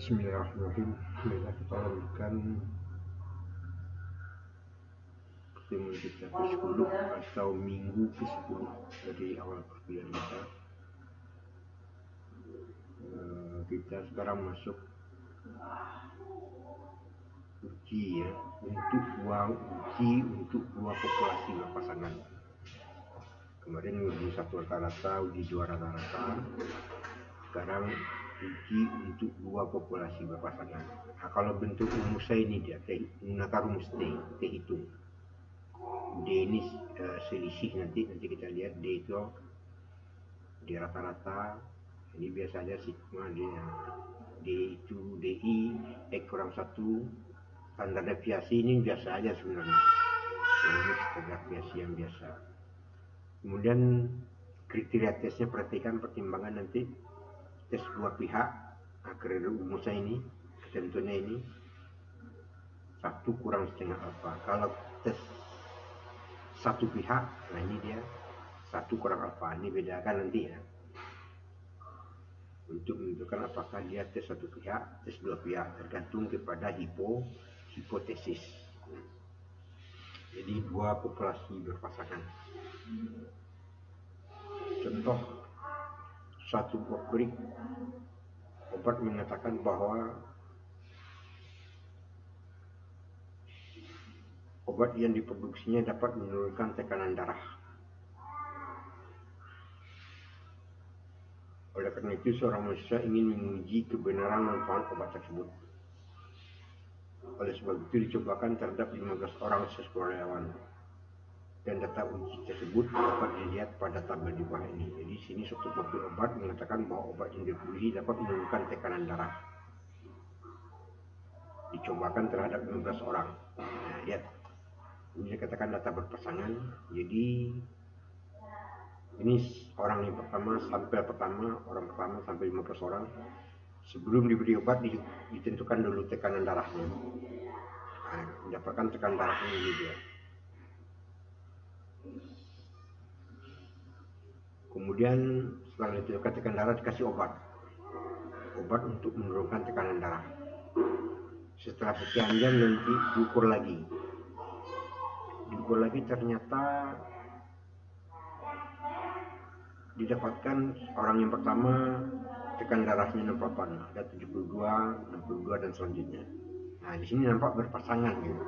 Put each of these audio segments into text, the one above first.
Bismillahirrahmanirrahim. Kita lanjutkan pertemuan kita ke-10 atau minggu ke-10 dari awal perkuliahan kita. Kita sekarang masuk uji ya, untuk dua populasi berpasangan. Kemarin uji satu rata-rata, uji dua rata-rata. Sekarang uji untuk dua populasi berpasangan. Nah, kalau bentuk rumusnya ini dia menggunakan rumus T hitung. D ini selisih nanti kita lihat D itu di rata-rata. Ini biasanya sigma D itu DI X kurang 1. Standar deviasi ini biasa aja sebenarnya. Ini standar deviasi yang biasa. Kemudian kriteria tesnya perhatikan pertimbangan nanti tes dua pihak. Kriteria rumusnya ini ketentuannya ini 1 kurang setengah alfa. Kalau tes satu pihak, nah ini dia 1 kurang alfa. Ini bedakan nanti ya, untuk menentukan apakah dia tes satu pihak, tes dua pihak, tergantung kepada hipotesis. Jadi dua populasi berpasangan. Contoh satu pabrik obat mengatakan bahwa obat yang diproduksinya dapat menurunkan tekanan darah. Oleh karena itu, seorang manusia ingin menguji kebenaran manfaat obat tersebut. Oleh sebab itu, dicobakan terhadap 15 orang sukarelawan. Dan data uji tersebut dapat dilihat pada tabel di bawah ini. Jadi sini suatu pabrik obat mengatakan bahwa obat yang diproduksi dapat menurunkan tekanan darah. Dicobakan terhadap 15 orang. Nah, lihat. Ini dikatakan data berpasangan. Jadi ini orang yang pertama, orang pertama sampai 15 orang. Sebelum diberi obat ditentukan dulu tekanan darahnya. Nah, mendapatkan tekanan darahnya ini dia. Kemudian setelah ditentukan tekanan darah dikasih obat untuk menurunkan tekanan darah. Setelah sekian jam nanti diukur lagi ternyata didapatkan orang yang pertama tekanan darahnya 68, ada 72, 62 dan selanjutnya. Nah, di sini nampak berpasangan gitu.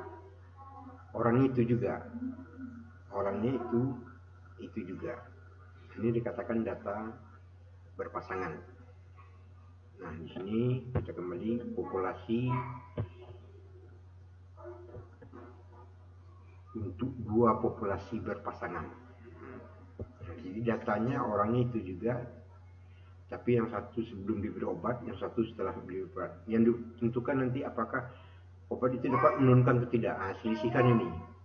Orangnya itu juga. Ini dikatakan data berpasangan. Nah, di sini kita kembali populasi untuk dua populasi berpasangan. Nah, jadi datanya orangnya itu juga, tapi yang satu sebelum diberi obat, yang satu setelah diberi obat. Yang ditentukan nanti apakah obat itu dapat menurunkan atau tidak. Selisihkan ini.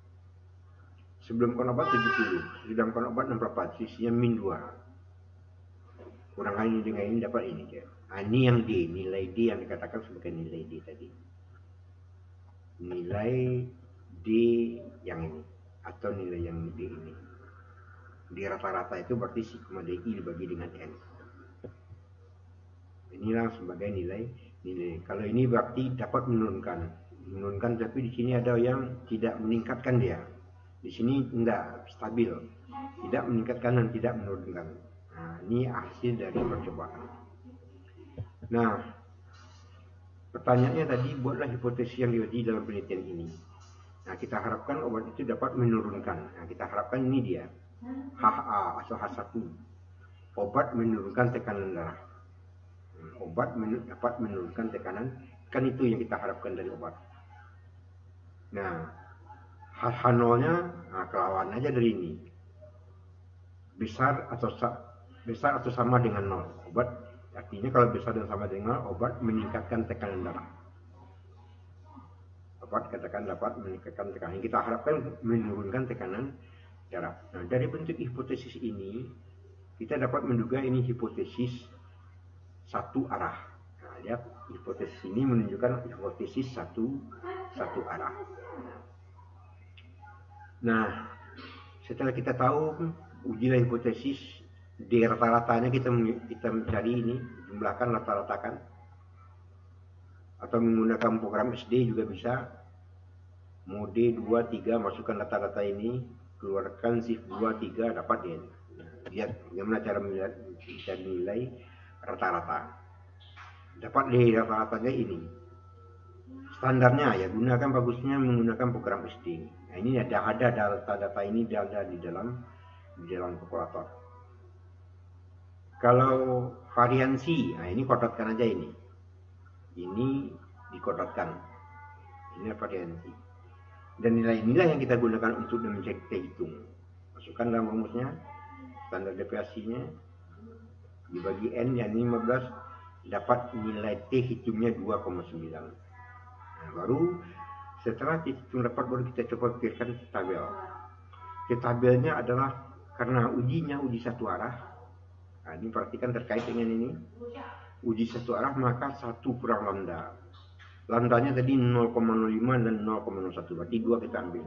Sebelum kon obat 70, sudah kon obat 64, sisinya min 2. Kurangkan ini dengan ini dapat ini dia. Ini yang D, nilai D yang dikatakan sebagai nilai D tadi. Nilai D yang ini atau nilai yang D ini. Di rata-rata itu berarti sigma DI dibagi dengan N. Inilah sebagai nilai. Kalau ini berarti dapat menurunkan, tapi di sini ada yang tidak meningkatkan dia. Di sini tidak stabil, tidak meningkatkan dan tidak menurunkan. Nah, ini hasil dari percobaan. Nah, pertanyaannya tadi, buatlah hipotesis yang diuji dalam penelitian ini. Nah, kita harapkan obat itu dapat menurunkan. Nah, kita harapkan ini dia, HA atau H1. Obat menurunkan tekanan darah. Obat dapat menurunkan tekanan, kan itu yang kita harapkan dari obat. Nah, H0-nya, kelawan aja dari ini. Besar atau sama dengan 0. Obat artinya kalau besar dan sama dengan 0, obat meningkatkan tekanan darah. Obat katakan dapat meningkatkan tekanan. Kita harapkan menurunkan tekanan darah. Nah, dari bentuk hipotesis ini kita dapat menduga ini hipotesis satu arah. Nah, lihat hipotesis ini menunjukkan hipotesis satu arah. Nah, setelah kita tahu ujilah hipotesis, di rata-ratanya kita mencari ini, jumlahkan rata-ratakan. atau menggunakan program SD juga bisa. Mode 2, 3, masukkan data-data ini, keluarkan shift 2, 3, dapat ya. Lihat bagaimana cara bisa nilai rata-rata. Dapat dari rata-ratanya ini. Standarnya ya gunakan bagusnya menggunakan program SD. Nah, ini ada data-data ini ada di dalam kalkulator. Kalau variansi, nah ini kodotkan aja ini. Ini dikodotkan. Ini variansi. Dan nilai-nilai yang kita gunakan untuk mencek T hitung. Masukkan dalam rumusnya, standar deviasinya, dibagi N yang 15, dapat nilai T hitungnya 2,9. Nah, baru setelah T hitung dapat, baru kita coba pikirkan tabel. Tabelnya adalah karena ujinya uji satu arah. Nah, ini perhatikan terkait dengan ini. Uji satu arah maka 1 kurang lambda. Lambdanya tadi 0,05 dan 0,01, berarti 2 kita ambil.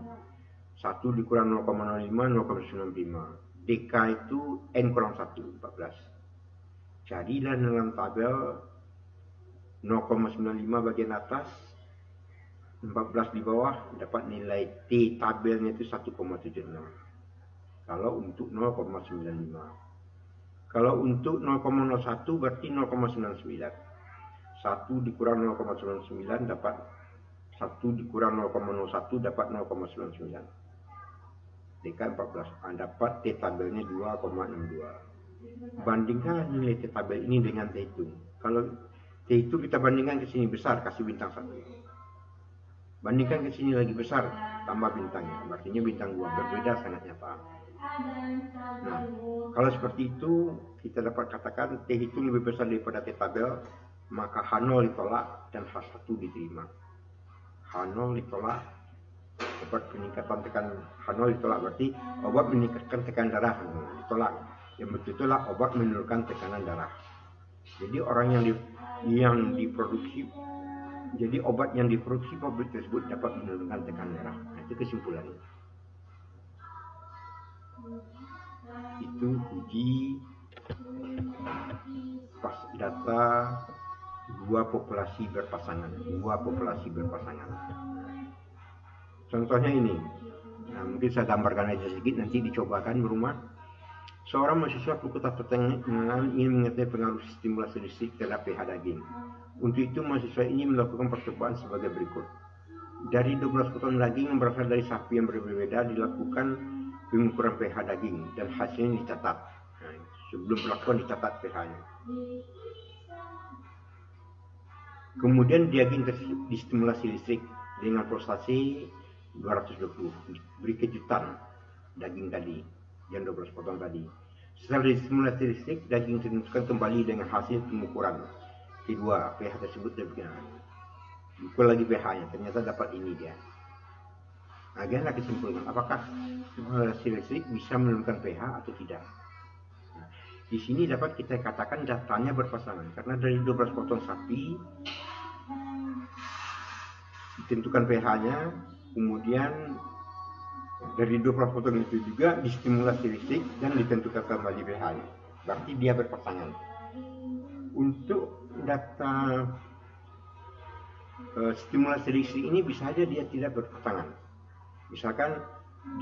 1 dikurang 0,05, 0,95. DK itu N kurang 1, 14. Jadilah dalam tabel 0,95 bagian atas, 14 di bawah, dapat nilai T tabelnya itu 1,76. Kalau untuk 0,95. Kalau untuk 0,01 berarti 0,99. 1 dikurang 0,99 dapat 1 dikurang 0,01 dapat 0,99. DK 14. Dapat T tabelnya 2,62. Bandingkan nilai T tabel ini dengan T hitung. Kalau T hitung kita bandingkan ke sini besar, kasih bintang 1. Bandingkan ke sini lagi besar, tambah bintangnya. Artinya bintang 2, berbeda sangat nyata. Nah, kalau seperti itu kita dapat katakan T hitung lebih besar daripada T tabel, maka H0 ditolak dan H1 diterima. H0 ditolak, obat peningkatan tekanan H0 ditolak, berarti obat meningkatkan tekanan darah ditolak. Yang betullah obat menurunkan tekanan darah. Jadi orang yang diproduksi, jadi obat yang diproduksi pabrik tersebut dapat menurunkan tekanan darah. Nah, itu kesimpulannya. Itu uji pas data dua populasi berpasangan. Contohnya ini. Nah, mungkin saya gambarkan aja sedikit, nanti dicobakan di rumah. Seorang mahasiswa Fakultas Pertanian ingin mengetahui pengaruh stimulasi listrik terhadap pH daging. Untuk itu mahasiswa ini melakukan percobaan sebagai berikut. Dari 12 potong daging yang berasal dari sapi yang berbeda dilakukan pengukuran pH daging dan hasilnya dicatat. Nah, sebelum pelakuan dicatat pH-nya. Kemudian daging tersebut distimulasi listrik dengan voltase 220. Beri kejutan daging tadi, yang 12 potong tadi. Setelah distimulasi listrik, daging ditentukan kembali dengan hasil pengukuran. Kedua, pH tersebut ukur lagi pH-nya, ternyata dapat ini dia. Akhirnya kesimpulan, apakah stimulasi listrik bisa menurunkan pH atau tidak? Nah, di sini dapat kita katakan datanya berpasangan, karena dari 12 potong sapi ditentukan pH-nya, kemudian dari 12 potong itu juga distimulasi listrik dan ditentukan kembali pH-nya. Berarti dia berpasangan. Untuk data stimulasi listrik ini bisa saja dia tidak berpasangan. Misalkan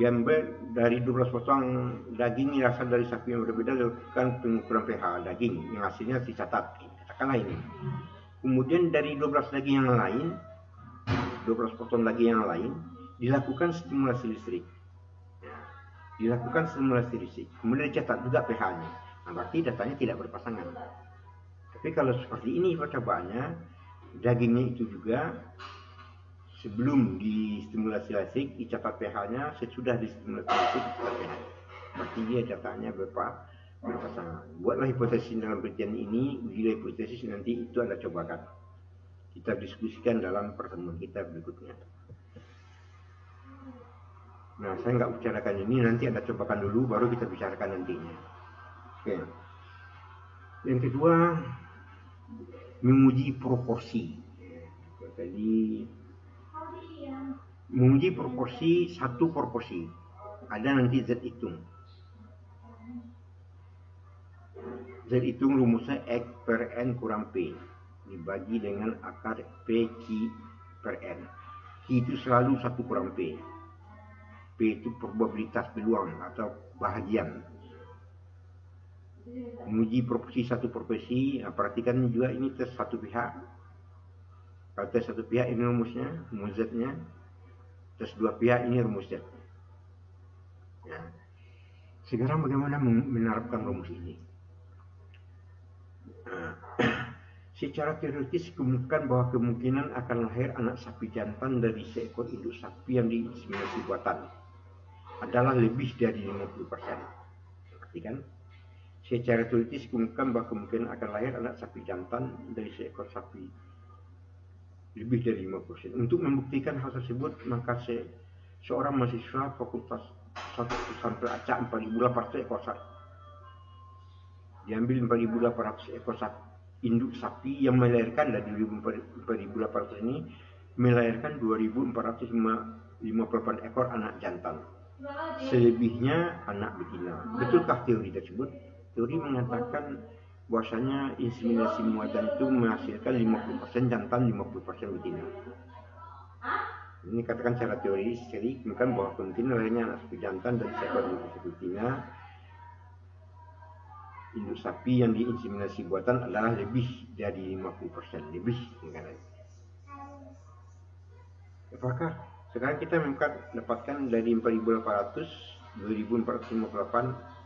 diambil dari 12 potong daging yang berasal dari sapi yang berbeda, dilakukan pengukuran pH daging yang hasilnya dicatat. Katakanlah ini. Kemudian dari 12 daging yang lain, 12 potong daging yang lain, dilakukan stimulasi listrik. Kemudian dicatat juga pH-nya. Nah, berarti datanya tidak berpasangan. Tapi kalau seperti ini percobaannya, dagingnya itu juga sebelum distimulasi listrik dicatat pH-nya, sesudah distimulasi listrik dicatat pH-nya. Berarti dia datanya berpasangan. Buatlah hipotesis dalam penelitian ini, uji hipotesis nanti itu Anda cobakan. Kita diskusikan dalam pertemuan kita berikutnya. Nah, saya nggak bicarakan ini, nanti Anda cobakan dulu, baru kita bicarakan nantinya. Oke. Yang kedua, menguji proporsi. Jadi, menguji proporsi, satu proporsi. Ada nanti Z hitung. Z hitung rumusnya X per N kurang P. dibagi dengan akar PQ per N. Q itu selalu 1 kurang P. P itu probabilitas peluang atau bahagian. Menguji proporsi satu proporsi, perhatikan juga ini tes satu pihak. Kalau tes satu pihak ini rumusnya, rumus Z-nya. Tes dua pihak ini rumus Z. Ya. Sekarang bagaimana menerapkan rumus ini? Secara teoritis dikemukakan bahwa kemungkinan akan lahir anak sapi jantan dari seekor induk sapi yang diinseminasi buatan adalah lebih dari 50%. Perhatikan. Secara teoritis dikemukakan bahwa kemungkinan akan lahir anak sapi jantan dari seekor sapi lebih dari 50%. Untuk membuktikan hal tersebut, maka seorang mahasiswa fakultas sampel acak 4.800 ekor sapi. Diambil 4.800 ekor sapi, induk sapi yang melahirkan dari 4.800 ini melahirkan 2.458 ekor anak jantan. Selebihnya anak betina. Betulkah teori tersebut? Teori mengatakan bahwasanya inseminasi muatan itu menghasilkan 50% jantan, 50% betina. Ini katakan secara teori sekali, bukan bahwa kemungkinan lahirnya anak sapi jantan dan seekor induk sapi betina, induk sapi yang diinseminasi buatan adalah lebih dari 50%, lebih. Apakah sekarang kita mendapatkan dari 4.800, 2.458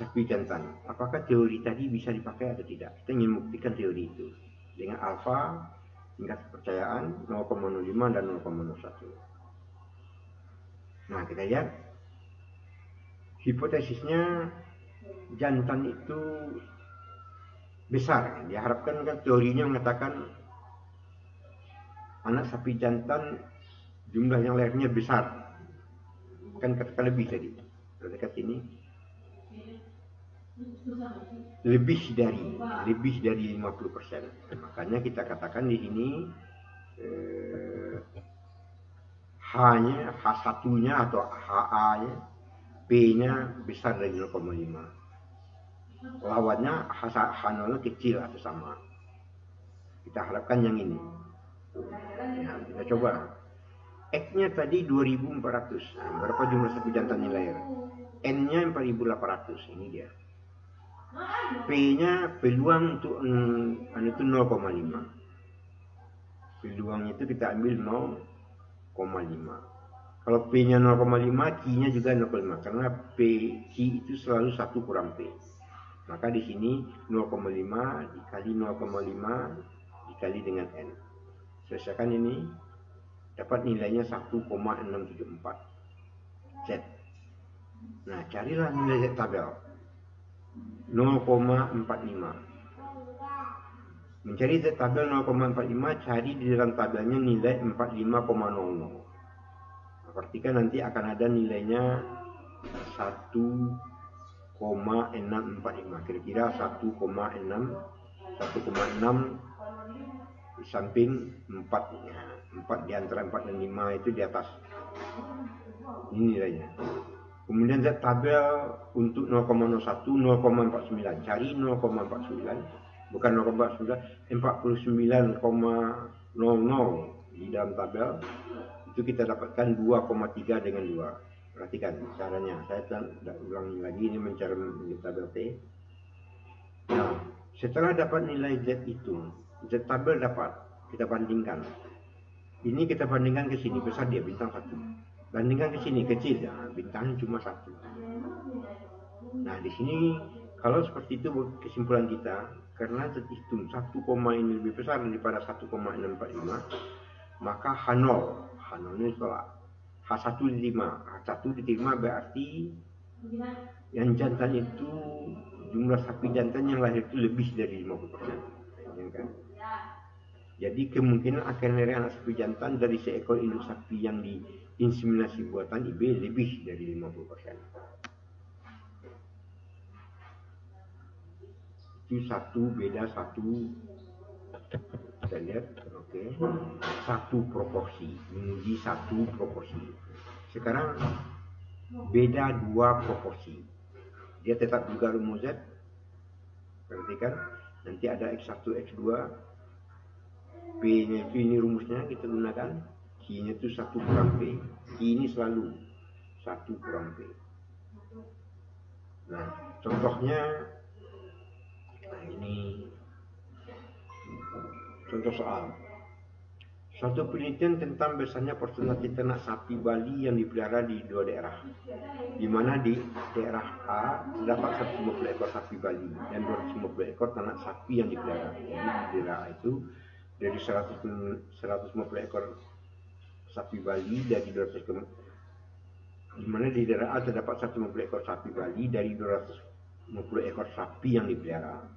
sapi jantan. Apakah teori tadi bisa dipakai atau tidak? Kita ingin membuktikan teori itu dengan alfa tingkat kepercayaan 0,05 dan 0,01. Nah, kita lihat hipotesisnya jantan itu besar. Diharapkan kan teorinya mengatakan anak sapi jantan jumlah yang lahirnya besar. Kan katakan lebih tadi. Dekat ini lebih dari 50%. Makanya kita katakan di sini H-nya, H1-nya atau HA-nya, P-nya besar dari 0,5. Lawannya H0 kecil atau sama. Kita harapkan yang ini. Nah, kita coba. X-nya tadi 2.400. Nah, berapa jumlah sapi jantan yang lahir? N-nya 4.800. Ini dia. P-nya peluang untuk itu 0,5. Peluangnya itu kita ambil 0,5. Kalau P-nya 0,5, Q-nya juga 0,5. Karena Q itu selalu 1 kurang P. Maka di sini 0,5 dikali 0,5 dikali dengan N. Selesaikan ini, dapat nilainya 1,674 Z. Nah, carilah nilai Z tabel 0,45. Mencari Z tabel 0,45, cari di dalam tabelnya nilai 45,00. Perhatikan nanti akan ada nilainya 1,645. Kira-kira 1,6 di samping 4-nya. 4 di antara 4 dan 5 itu di atas. Ini nilainya. Kemudian Z tabel untuk 0,01, 0,49. Cari 0,49, bukan 0,49, 49,00 di dalam tabel. Itu kita dapatkan 2,3 dengan 2. Perhatikan caranya. Saya tidak ulangi lagi, ini mencari tabel T. Nah, setelah dapat nilai Z itu, Z tabel dapat, kita bandingkan. Ini kita bandingkan ke sini, besar dia bintang 1. Bandingkan ke sini, kecil ya, bintangnya cuma 1. Nah, di sini kalau seperti itu kesimpulan kita, karena terhitung 1, ini lebih besar daripada 1,645, maka H0 ini tolak. H1 diterima. H1 diterima berarti yang jantan itu, jumlah sapi jantan yang lahir itu lebih dari 50%. Jadi kemungkinan akan lahir anak sapi jantan dari seekor induk sapi yang diinseminasi buatan IB lebih dari 50%. Itu beda satu. Kita lihat, oke. Satu proporsi, menguji satu proporsi. Sekarang beda 2 proporsi. Dia tetap juga rumus Z. Perhatikan, Nanti ada X1, X2, P-nya itu ini rumusnya kita gunakan, Q-nya itu 1 kurang P. Q ini selalu 1 kurang P. Nah, contohnya, ini contoh soal. Suatu penelitian tentang besarnya persentase ternak sapi Bali yang dipelihara di dua daerah, di mana di daerah A terdapat 150 ekor sapi Bali dan 250 ekor ternak sapi yang dipelihara. Jadi di daerah A itu dari 150 ekor sapi Bali dari 200 ekor, di mana di daerah A terdapat 150 ekor sapi Bali dari 250 ekor sapi yang dipelihara.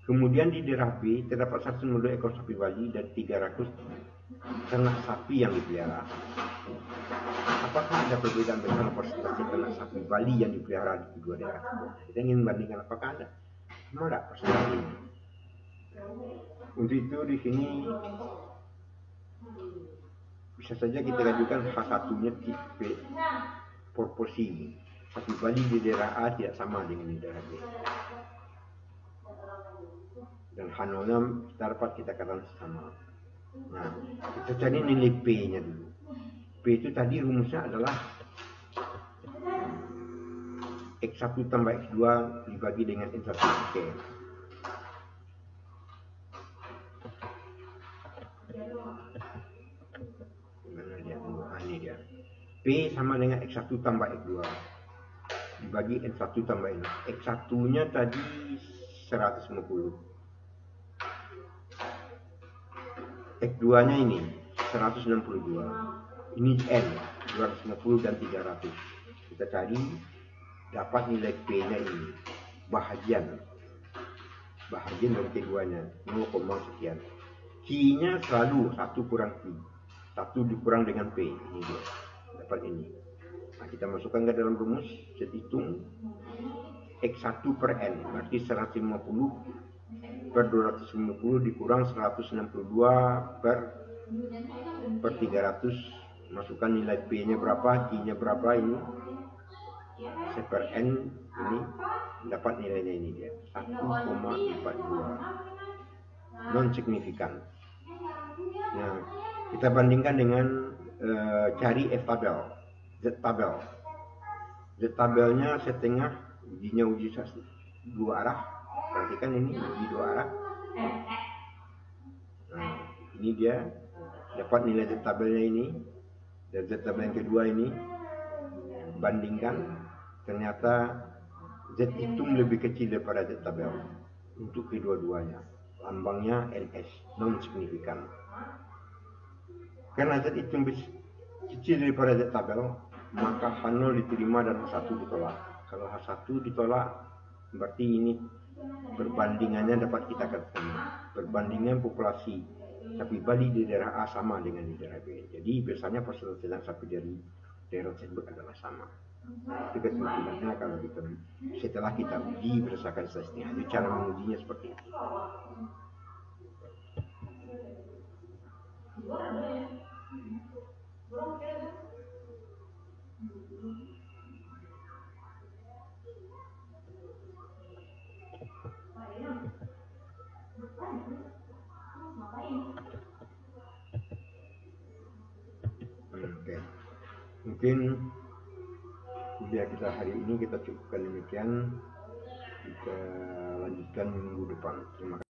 Kemudian di daerah B terdapat 150 ekor sapi Bali dan 300 ternak sapi yang dipelihara. Apakah ada perbedaan besar persentase ternak sapi Bali yang dipelihara di kedua daerah? Kita ingin membandingkan apakah ada. Cuma ada persentase ini. Untuk itu di sini bisa saja kita ajukan H1-nya tipe proporsi. Sapi Bali di daerah A tidak sama dengan di daerah B. Dan H0-nya dapat kita katakan sama. Nah, kita cari nilai P-nya dulu. P itu tadi rumusnya adalah X1 tambah X2 dibagi dengan N1. Oke. Mana dia? Ini dia. P sama dengan X1 tambah X2 dibagi N1 tambah N. X1-nya tadi 150. X2-nya ini 162. Ini N 250 dan 300. Kita cari dapat nilai P-nya ini. Bahagian dari keduanya 0, sekian. Q-nya selalu 1 kurang Q. 1 dikurang dengan P. Ini dia. Dapat ini. Nah, kita masukkan ke dalam rumus. Kita hitung X1 per N. Berarti 150 per 250 dikurang 162 per 300. Masukkan nilai P-nya berapa, Q-nya berapa ini. Per N ini dapat nilainya ini dia 1,42, non signifikan. Nah, kita bandingkan dengan cari F tabel, Z tabel. Z tabelnya setengah, ujinya uji dua arah. Perhatikan ini uji dua arah. Nah, ini dia dapat nilai Z tabelnya ini dan Z tabel yang kedua ini. Bandingkan, ternyata Z hitung lebih kecil daripada Z tabel untuk kedua-duanya. Lambangnya NS, non signifikan. Karena Z hitung kecil daripada Z tabel, maka H0 diterima dan H1 ditolak. Kalau H1 ditolak, berarti ini perbandingannya dapat kita katakan perbandingan populasi sapi Bali di daerah A sama dengan di daerah B. Jadi biasanya persentase sapi dari daerah tersebut adalah sama. Itu kesimpulannya kalau kita setelah kita uji berdasarkan statistik. Jadi cara mengujinya seperti itu. Oke. Mungkin kuliah kita hari ini kita cukupkan demikian. Kita lanjutkan minggu depan. Terima kasih.